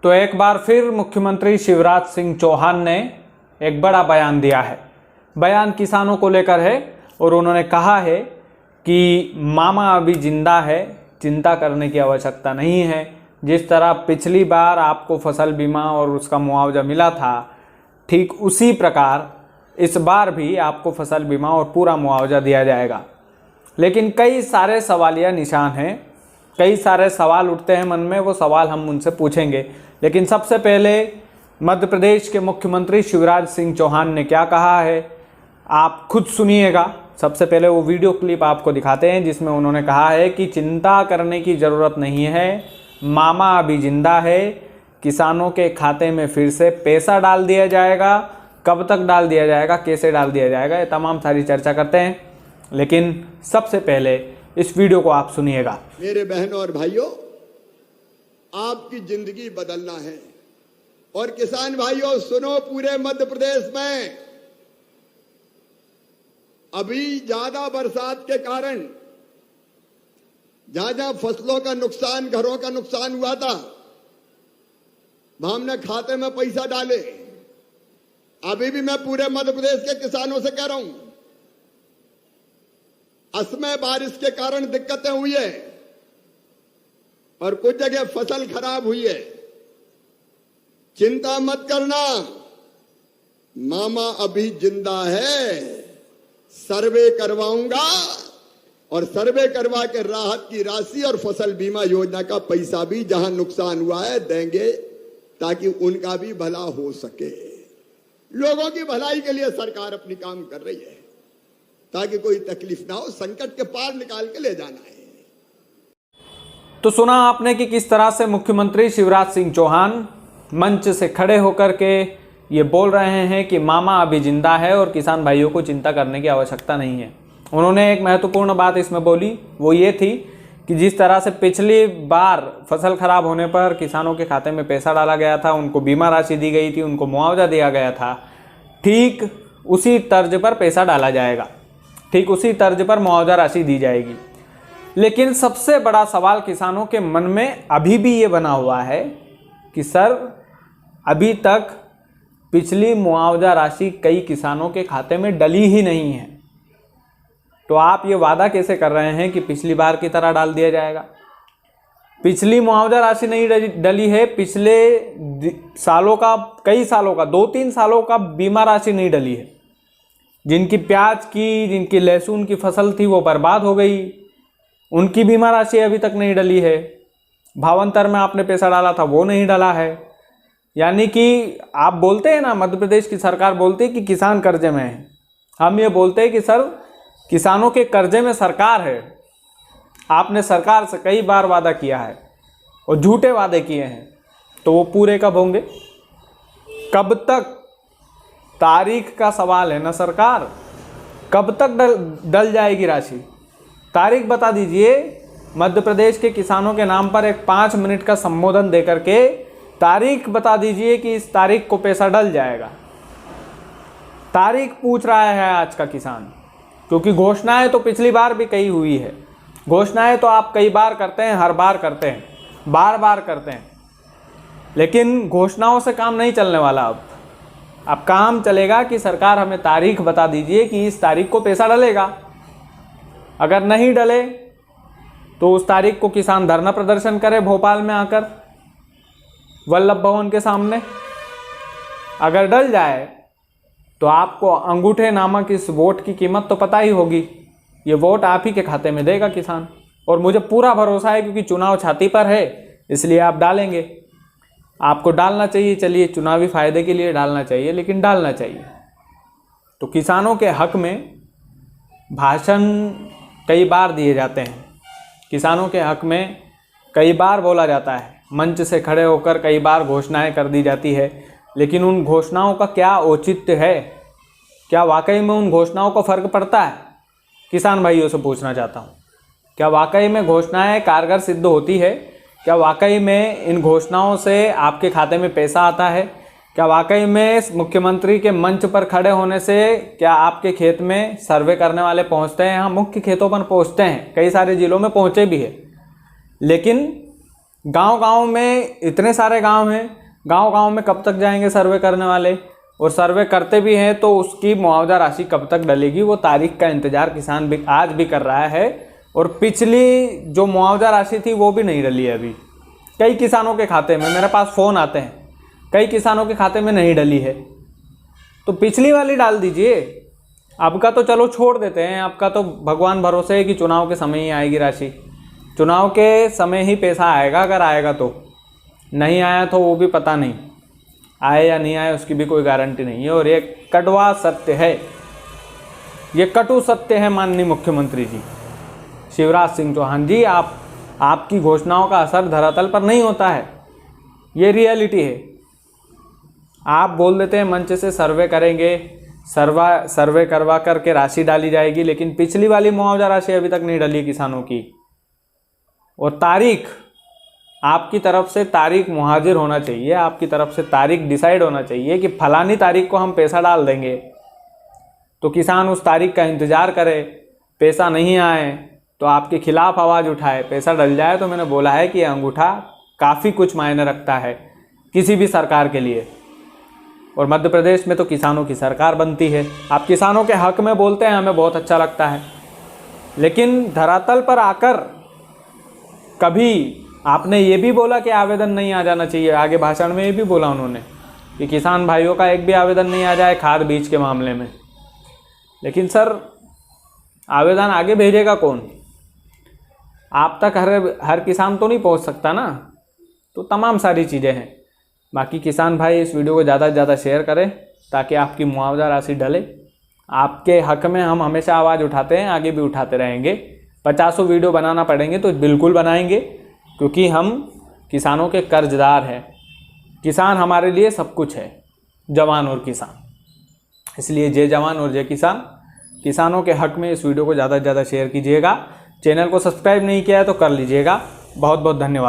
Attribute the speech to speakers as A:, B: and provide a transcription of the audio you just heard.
A: तो एक बार फिर मुख्यमंत्री शिवराज सिंह चौहान ने एक बड़ा बयान दिया है। बयान किसानों को लेकर है और उन्होंने कहा है कि मामा अभी जिंदा है, चिंता करने की आवश्यकता नहीं है। जिस तरह पिछली बार आपको फसल बीमा और उसका मुआवजा मिला था, ठीक उसी प्रकार इस बार भी आपको फसल बीमा और पूरा मुआवजा दिया जाएगा। लेकिन कई सारे सवालिया निशान हैं, कई सारे सवाल उठते हैं मन में, वो सवाल हम उनसे पूछेंगे। लेकिन सबसे पहले मध्य प्रदेश के मुख्यमंत्री शिवराज सिंह चौहान ने क्या कहा है, आप खुद सुनिएगा। सबसे पहले वो वीडियो क्लिप आपको दिखाते हैं जिसमें उन्होंने कहा है कि चिंता करने की ज़रूरत नहीं है, मामा अभी जिंदा है, किसानों के खाते में फिर से पैसा डाल दिया जाएगा। कब तक डाल दिया जाएगा, कैसे डाल दिया जाएगा, ये तमाम सारी चर्चा करते हैं। लेकिन सबसे पहले इस वीडियो को आप सुनिएगा।
B: मेरे बहनों और भाइयों, आपकी जिंदगी बदलना है। और किसान भाइयों सुनो, पूरे मध्य प्रदेश में अभी ज्यादा बरसात के कारण जहां जहां फसलों का नुकसान, घरों का नुकसान हुआ था, हमने खाते में पैसा डाले। अभी भी मैं पूरे मध्य प्रदेश के किसानों से कह रहा हूं, असमय बारिश के कारण दिक्कतें हुई है और कुछ जगह फसल खराब हुई है। चिंता मत करना, मामा अभी जिंदा है, सर्वे करवाऊंगा और सर्वे करवा के राहत की राशि और फसल बीमा योजना का पैसा भी जहां नुकसान हुआ है देंगे, ताकि उनका भी भला हो सके। लोगों की भलाई के लिए सरकार अपनी काम कर रही है, ताकि कोई तकलीफ ना हो, संकट के पार निकाल के ले जाना है।
A: तो सुना आपने कि किस तरह से मुख्यमंत्री शिवराज सिंह चौहान मंच से खड़े होकर के ये बोल रहे हैं कि मामा अभी जिंदा है और किसान भाइयों को चिंता करने की आवश्यकता नहीं है। उन्होंने एक महत्वपूर्ण बात इसमें बोली, वो ये थी कि जिस तरह से पिछली बार फसल खराब होने पर किसानों के खाते में पैसा डाला गया था, उनको बीमा राशि दी गई थी, उनको मुआवजा दिया गया था, ठीक उसी तर्ज पर पैसा डाला जाएगा, ठीक उसी तर्ज पर मुआवजा राशि दी जाएगी। लेकिन सबसे बड़ा सवाल किसानों के मन में अभी भी ये बना हुआ है कि सर, अभी तक पिछली मुआवजा राशि कई किसानों के खाते में डली ही नहीं है, तो आप ये वादा कैसे कर रहे हैं कि पिछली बार की तरह डाल दिया जाएगा? पिछली मुआवजा राशि नहीं डली है, पिछले सालों का, कई सालों का, 2-3 सालों का बीमा राशि नहीं डली है। जिनकी प्याज की, जिनकी लहसुन की फसल थी वो बर्बाद हो गई, उनकी बीमा राशि अभी तक नहीं डली है। भावंतर में आपने पैसा डाला था वो नहीं डला है। यानी कि आप बोलते हैं ना, मध्य प्रदेश की सरकार बोलती है कि किसान कर्जे में है। हम ये बोलते हैं कि सर, किसानों के कर्जे में सरकार है। आपने सरकार से कई बार वादा किया है और झूठे वादे किए हैं, तो वो पूरे कब होंगे? कब तक? तारीख का सवाल है ना सरकार, कब तक डल जाएगी राशि? तारीख बता दीजिए। मध्य प्रदेश के किसानों के नाम पर एक 5 मिनट का संबोधन देकर के तारीख बता दीजिए कि इस तारीख को पैसा डल जाएगा। तारीख पूछ रहा है आज का किसान, क्योंकि घोषणाएं तो पिछली बार भी कई हुई है। घोषणाएं तो आप कई बार करते हैं, हर बार करते हैं, बार बार करते हैं, लेकिन घोषणाओं से काम नहीं चलने वाला। अब काम चलेगा कि सरकार हमें तारीख बता दीजिए कि इस तारीख को पैसा डलेगा। अगर नहीं डले तो उस तारीख को किसान धरना प्रदर्शन करे भोपाल में आकर, वल्लभ भवन के सामने। अगर डल जाए तो आपको अंगूठे नामक इस वोट की कीमत तो पता ही होगी। ये वोट आप ही के खाते में देगा किसान, और मुझे पूरा भरोसा है क्योंकि चुनाव छाती पर है, इसलिए आप डालेंगे। आपको डालना चाहिए, चलिए चुनावी फायदे के लिए डालना चाहिए, लेकिन डालना चाहिए। तो किसानों के हक में भाषण कई बार दिए जाते हैं, किसानों के हक में कई बार बोला जाता है, मंच से खड़े होकर कई बार घोषणाएं कर दी जाती है, लेकिन उन घोषणाओं का क्या औचित्य है? क्या वाकई में उन घोषणाओं का फर्क पड़ता है? किसान भाइयों से पूछना चाहता हूँ, क्या वाकई में घोषणाएं कारगर सिद्ध होती है? क्या वाकई में इन घोषणाओं से आपके खाते में पैसा आता है? क्या वाकई में मुख्यमंत्री के मंच पर खड़े होने से क्या आपके खेत में सर्वे करने वाले पहुंचते हैं? हाँ, मुख्य खेतों पर पहुंचते हैं, कई सारे जिलों में पहुंचे भी है, लेकिन गांव-गांव में इतने सारे गांव हैं, गांव-गांव में कब तक जाएंगे सर्वे करने वाले, और सर्वे करते भी हैं तो उसकी मुआवजा राशि कब तक डलेगी, वो तारीख का इंतजार किसान भी आज भी कर रहा है। और पिछली जो मुआवजा राशि थी वो भी नहीं डली है अभी। कई किसानों के खाते में, मेरे पास फ़ोन आते हैं, कई किसानों के खाते में नहीं डली है, तो पिछली वाली डाल दीजिए। अब का तो चलो छोड़ देते हैं, आपका तो भगवान भरोसे है कि चुनाव के समय ही आएगी राशि, चुनाव के समय ही पैसा आएगा, अगर आएगा तो। नहीं आया तो वो भी पता नहीं, आए या नहीं आए उसकी भी कोई गारंटी नहीं है। और ये कड़वा सत्य है, ये कटु सत्य है माननीय मुख्यमंत्री जी शिवराज सिंह चौहान जी। आपकी घोषणाओं का असर धरातल पर नहीं होता है, ये रियलिटी है। आप बोल देते हैं मंच से सर्वे करेंगे, सर्वे करवा करके राशि डाली जाएगी, लेकिन पिछली वाली मुआवजा राशि अभी तक नहीं डली किसानों की। और तारीख, आपकी तरफ से तारीख मुहाजिर होना चाहिए, आपकी तरफ से तारीख डिसाइड होना चाहिए कि फलानी तारीख को हम पैसा डाल देंगे, तो किसान उस तारीख का इंतज़ार करे। पैसा नहीं आए तो आपके खिलाफ आवाज़ उठाए, पैसा डल जाए तो मैंने बोला है कि अंगूठा काफ़ी कुछ मायने रखता है किसी भी सरकार के लिए। और मध्य प्रदेश में तो किसानों की सरकार बनती है, आप किसानों के हक में बोलते हैं, हमें बहुत अच्छा लगता है। लेकिन धरातल पर आकर कभी आपने ये भी बोला कि आवेदन नहीं आ जाना चाहिए, आगे भाषण में ये भी बोला उन्होंने कि किसान भाइयों का एक भी आवेदन नहीं आ जाए खाद बीज के मामले में। लेकिन सर, आवेदन आगे भेजेगा कौन? आप तक हर किसान तो नहीं पहुंच सकता ना, तो तमाम सारी चीज़ें हैं। बाकी किसान भाई इस वीडियो को ज़्यादा से ज़्यादा शेयर करें ताकि आपकी मुआवजा राशि डले। आपके हक में हम हमेशा आवाज़ उठाते हैं, आगे भी उठाते रहेंगे। 50 वीडियो बनाना पड़ेंगे तो बिल्कुल बनाएंगे, क्योंकि हम किसानों के कर्जदार हैं। किसान हमारे लिए सब कुछ है, जवान और किसान। इसलिए जय जवान और जय किसान। किसानों के हक में इस वीडियो को ज़्यादा से ज़्यादा शेयर कीजिएगा। चैनल को सब्सक्राइब नहीं किया है तो कर लीजिएगा। बहुत बहुत धन्यवाद।